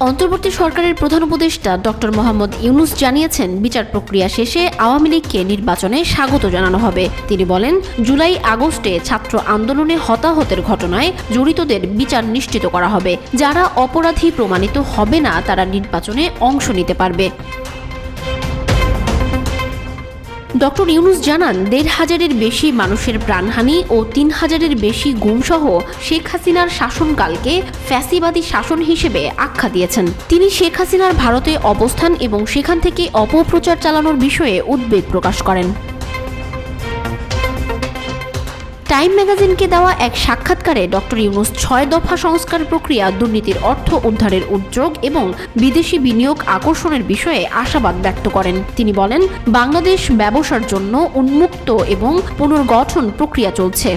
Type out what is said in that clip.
অন্তর্বর্তী সরকারের প্রধান উপদেষ্টা ডক্টর মোহাম্মদ ইউনূস জানিয়েছেন, বিচার প্রক্রিয়া শেষে আওয়ামী লীগকে নির্বাচনে স্বাগত জানানো হবে। তিনি বলেন, জুলাই আগস্টে ছাত্র আন্দোলনে হতাহতের ঘটনায় জড়িতদের বিচার নিশ্চিত করা হবে। যারা অপরাধী প্রমাণিত হবে না তারা নির্বাচনে অংশ নিতে পারবে। ডক্টর ইউনূস জানান, ১৫০০-এর বেশি মানুষের প্রাণহানি ও ৩,০০০-এর বেশি গুমসহ শেখ হাসিনার শাসনকালকে ফ্যাসিবাদী শাসন হিসেবে আখ্যা দিয়েছেন। তিনি শেখ হাসিনার ভারতে অবস্থান এবং সেখান থেকে অপপ্রচার চালানোর বিষয়ে উদ্বেগ প্রকাশ করেন। টাইম ম্যাগাজিনকে দেওয়া এক সাক্ষাৎকারে ডক্টর ইউনূস ৬ দফা সংস্কার প্রক্রিয়া দুর্নীতির অর্থ উদ্ধারের উদ্যোগ এবং বিদেশি বিনিয়োগ আকর্ষণের বিষয়ে আশাবাদ ব্যক্ত করেন। তিনি বলেন, বাংলাদেশ ব্যবসার জন্য উন্মুক্ত এবং পুনর্গঠন প্রক্রিয়া চলছে।